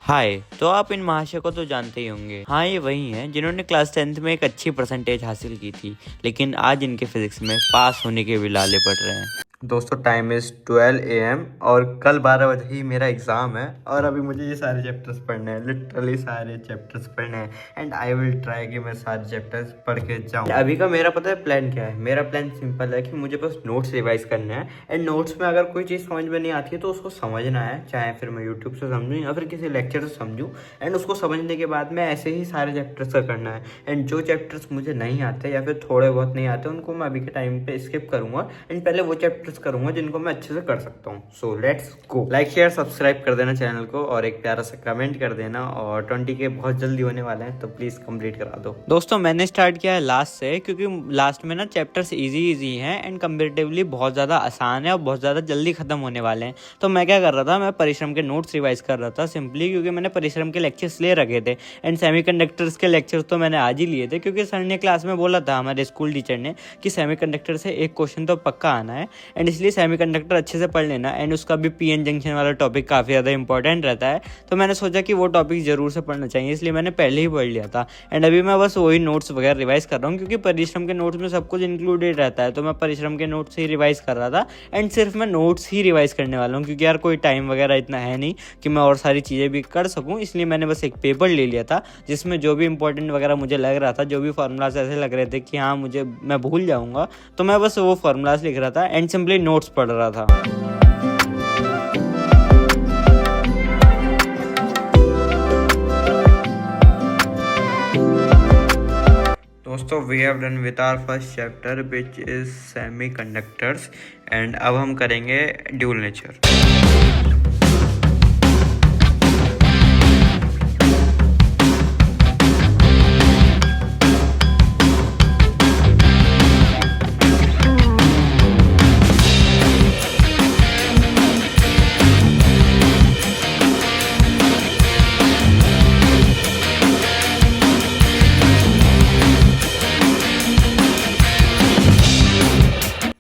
हाय। तो आप इन महाशय को तो जानते ही होंगे। हाँ, ये वही हैं जिन्होंने क्लास 10th में एक अच्छी परसेंटेज हासिल की थी, लेकिन आज इनके फिजिक्स में पास होने के भी लाले पड़ रहे हैं। दोस्तों, टाइम इज़ 12 AM और कल 12 बजे ही मेरा एग्ज़ाम है और अभी मुझे ये सारे चैप्टर्स पढ़ने हैं, लिटरली सारे चैप्टर्स पढ़ने हैं एंड आई विल ट्राई कि मैं सारे चैप्टर्स पढ़ के जाऊँ। अभी का मेरा पता है प्लान क्या है। मेरा प्लान सिंपल है कि मुझे बस नोट्स रिवाइज करने हैं एंड नोट्स में अगर कोई चीज़ समझ में नहीं आती है तो उसको समझना है, चाहे फिर मैं यूट्यूब से समझूँ या फिर किसी लेक्चर से समझूँ। एंड उसको समझने के बाद में ऐसे ही सारे चैप्टर्स का करना है एंड जो चैप्टर्स मुझे नहीं आते या फिर थोड़े बहुत नहीं आते उनको मैं अभी के टाइम पे स्किप करूँगा एंड पहले वो चैप्टर्स करूँगा जिनको मैं अच्छे से कर सकता हूँ। So let's go. Like share subscribe कर देना चैनल को और एक प्यारा सा कमेंट कर देना, और 20 के बहुत जल्दी होने वाले हैं तो प्लीज कंप्लीट करा दो। दोस्तों, मैंने स्टार्ट किया है लास्ट से, क्योंकि लास्ट में ना चैप्टर्स इजी हैं एंड कंपेरेटिवली बहुत ज़्यादा आसान है और बहुत ज़्यादा जल्दी खत्म होने वाले हैं। तो मैं क्या कर रहा था, मैं परिश्रम के नोट्स रिवाइज कर रहा था सिंपली, क्योंकि मैंने परिश्रम के लेक्चर्स ले रखे थे एंड सेमीकंडक्टर्स के लेक्चर्स तो मैंने आज ही लिए थे, क्योंकि सर ने क्लास में बोला था, हमारे स्कूल टीचर ने, कि सेमीकंडक्टर से एक क्वेश्चन तो पक्का आना है एंड इसलिए सेमीकंडक्टर अच्छे से पढ़ लेना। एंड उसका भी पीएन जंक्शन वाला टॉपिक काफ़ी ज़्यादा इंपॉर्टेंट रहता है, तो मैंने सोचा कि वो टॉपिक ज़रूर से पढ़ना चाहिए, इसलिए मैंने पहले ही पढ़ लिया था। एंड अभी मैं बस वही नोट्स वगैरह रिवाइज कर रहा हूँ, क्योंकि परिश्रम के नोट्स में सब कुछ इंक्लूडेड रहता है, तो मैं परिश्रम के नोट्स ही रिवाइज कर रहा था एंड सिर्फ मैं नोट्स ही रिवाइज करने वाला हूँ, क्योंकि यार कोई टाइम वगैरह इतना है नहीं कि मैं और सारी चीज़ें भी कर सकूँ। इसलिए मैंने बस एक पेपर ले लिया था जिसमें जो भी इंपॉर्टेंट वगैरह मुझे लग रहा था, जो भी फार्मूलाज ऐसे लग रहे थे कि हाँ मैं भूल जाऊँगा, तो मैं बस वो फार्मूलाज लिख रहा था एंड सिंपली नोट्स पढ़ रहा था। दोस्तों, we have done with our first chapter which is semiconductors and अब हम करेंगे ड्यूल नेचर।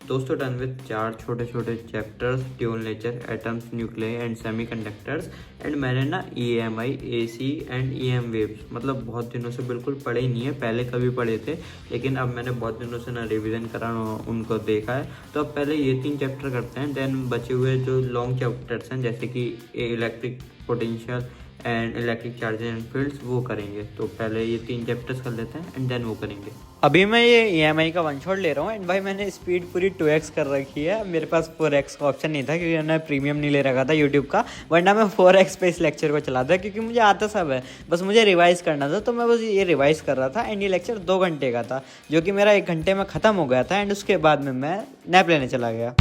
दोस्तों, डन विद 4 छोटे छोटे chapters, dual nature, atoms, nuclei and semiconductors. And मैंने ना EMI, AC एंड EM वेव्स मतलब बहुत दिनों से बिल्कुल पढ़े ही नहीं है, पहले कभी पढ़े थे लेकिन अब मैंने बहुत दिनों से ना रिवीजन करा उनको देखा है। तो अब पहले ये 3 चैप्टर करते हैं, देन बचे हुए जो लॉन्ग चैप्टर्स हैं जैसे कि electric potential and electric charges and fields वो करेंगे। तो पहले ये 3 चैप्टर्स कर लेते हैं एंड देन वो करेंगे। अभी मैं ये EMI का वन शॉट ले रहा हूँ एंड भाई मैंने स्पीड पूरी 2x कर रखी है। मेरे पास 4x का ऑप्शन नहीं था, क्योंकि मैंने प्रीमियम नहीं ले रखा था यूट्यूब का, वरना मैं 4x पे इस लेक्चर को चलाता, क्योंकि मुझे आता सब है, बस मुझे रिवाइज करना था। तो मैं बस ये रिवाइज कर रहा था एंड ये लेक्चर 2 घंटे का था, जो कि मेरा 1 घंटे में ख़त्म हो गया था। एंड उसके बाद में मैं नैप लेने चला गया।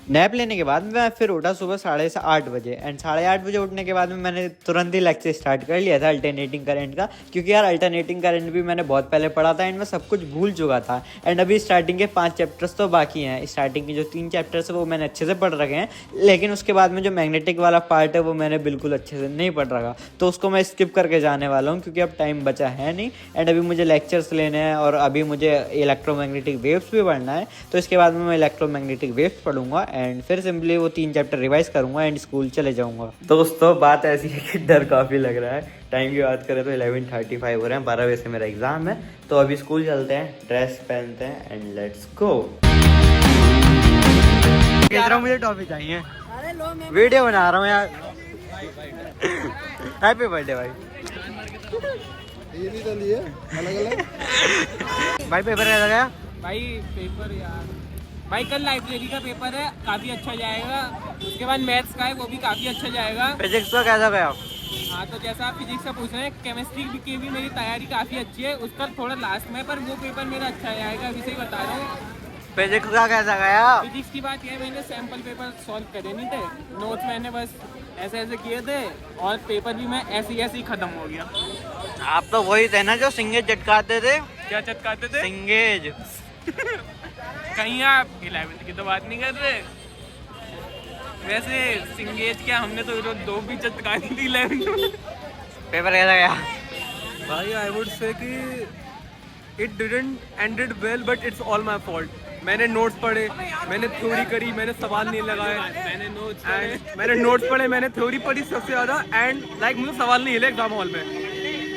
नैप लेने के बाद मैं फिर उठा सुबह 8:30 बजे एंड 8:30 बजे उठने के बाद में मैंने तुरंत ही लेक्चर स्टार्ट कर लिया था अल्टरनेटिंग करंट का, क्योंकि यार अल्टरनेटिंग करंट भी मैंने बहुत पहले पढ़ा था एंड मैं सब कुछ भूल चुका था। एंड अभी स्टार्टिंग के 5 चैप्टर्स तो बाकी हैं। स्टार्टिंग के जो 3 चैप्टर्स है वो मैंने अच्छे से पढ़ रखे हैं, लेकिन उसके बाद में जो मैग्नेटिक वाला पार्ट है वो मैंने बिल्कुल अच्छे से नहीं पढ़ रखा, तो उसको मैं स्किप करके जाने वाला हूँ, क्योंकि अब टाइम बचा है नहीं। एंड अभी मुझे लेक्चर्स लेने हैं और अभी मुझे इलेक्ट्रोमैग्नेटिक वेव्स भी पढ़ना है, तो इसके बाद में मैं इलेक्ट्रोमैग्नेटिक वेव्स पढ़ूंगा एंड फिर सिंपली वो 3 चैप्टर रिवाइज करूंगा एंड स्कूल चले जाऊंगा। दोस्तों, बात ऐसी है कि डर काफ़ी लग रहा है। टाइम की बात करें तो 11:35 हो रहे हैं, 12 बजे से मेरा एग्जाम है, तो अभी स्कूल चलते हैं, ड्रेस पहनते हैं एंड लेट्स गो। मुझे टॉफी चाहिए, वीडियो बना रहा हूँ यार। हैप्पी बर्थडे भाई। ये भी तो लिए अलग-अलग। भाई पेपर कैसा गया? भाई पेपर यार, भाई कल लाइब्रेरी का पेपर है, काफ़ी अच्छा जाएगा। उसके बाद मैथ्स का है, वो भी काफ़ी अच्छा जाएगा। फिजिक्स का कैसा गया? हाँ, तो जैसा आप फिजिक्स का पूछ रहे हैं, केमिस्ट्री की भी मेरी तैयारी काफ़ी अच्छी है, उसका थोड़ा लास्ट में, पर वो पेपर मेरा अच्छा जाएगा, अभी से ही बता रहा हूँ। फिजिक्स का कैसा गया? फिजिक्स की बात यह है, मैंने सैम्पल पेपर सॉल्व करे नहीं थे, नोट्स मैंने बस ऐसे ऐसे किए थे और पेपर भी मैं ऐसे ही ख़त्म हो गया। आप तो वही थे ना जो सिंगेज चटकाते थे? क्या चटकाते थे? सिंगेज। कहीं आप 11th की तो बात नहीं कर रहे? वैसे सिंगेज क्या, हमने तो 2 भी चटकानी थी 11th में। पेपर कैसा गया? भाई आई वुड से कि it didn't ended well but it's all my fault. मैंने नोट्स पढ़े, मैंने थ्योरी करी, मैंने सवाल नहीं लगाए, मैंने नोट्स पढ़े, मैंने थ्योरी पढ़ी सबसे ज़्यादा एंड लाइक मुझे सवाल नहीं हिले एग्जाम हॉल में।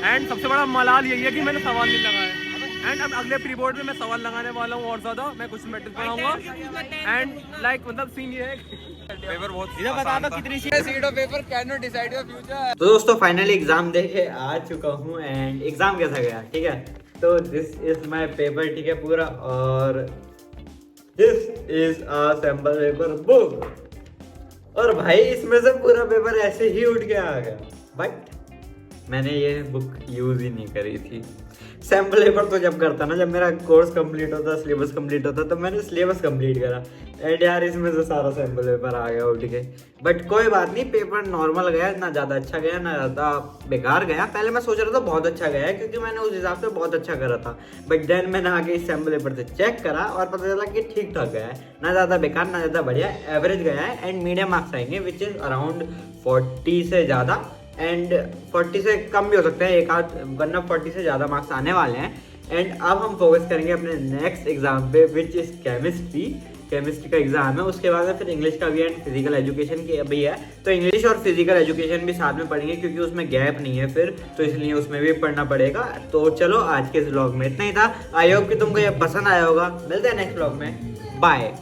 एंड सबसे बड़ा मलाल यही है कि मैंने सवाल नहीं लगाए। एंड अब अगले प्री बोर्ड में मैं सवाल लगाने वाला हूँ और ज़्यादा, मैं कुछ मैट्रिक्स पढ़ाऊंगा। एंड लाइक मतलब सीन ये है पेपर बहुत कितनी seat of paper can not decide your future. तो दोस्तों फाइनली एग्जाम देके आ चुका हूँ एंड एग्जाम कैसा गया, ठीक है। तो दिस इज माय पेपर, ठीक है पूरा, और this is a sample paper book. और भाई इसमें से पूरा पेपर ऐसे ही उठ के आ गया, बट मैंने ये बुक यूज ही नहीं करी थी। सैम्पल पेपर तो जब करता ना, जब मेरा कोर्स कंप्लीट होता, सिलेबस कंप्लीट होता, तो मैंने सिलेबस कंप्लीट करा एंड यार इसमें से सारा सैम्पल पेपर आ गया उठ के। बट कोई बात नहीं, पेपर नॉर्मल गया, ना ज़्यादा अच्छा गया ना ज़्यादा बेकार गया। पहले मैं सोच रहा था बहुत अच्छा गया है क्योंकि मैंने उस हिसाब से बहुत अच्छा करा था, बट देन मैंने आगे इस सैम्पल पेपर से चेक करा और पता चला कि ठीक ठाक गया है, ना ज़्यादा बेकार ना ज़्यादा बढ़िया, एवरेज गया है। एंड मीडियम मार्क्स आएंगे विच इज़ अराउंड 40 से ज़्यादा, एंड 40 से कम भी हो सकता है एक आध, वरना 40 से ज़्यादा मार्क्स आने वाले हैं। एंड अब हम फोकस करेंगे अपने नेक्स्ट एग्जाम पे विच इज़ केमिस्ट्री का एग्जाम है। उसके बाद में फिर इंग्लिश का भी एंड फिजिकल एजुकेशन की भी है, तो इंग्लिश और फिजिकल एजुकेशन भी साथ में पढ़ेंगे क्योंकि उसमें गैप नहीं है फिर, तो इसलिए उसमें भी पढ़ना पड़ेगा। तो चलो आज के इस व्लॉग में इतना ही था। आई होप कि तुमको ये पसंद आया होगा। मिलते हैं नेक्स्ट व्लॉग में, बाय।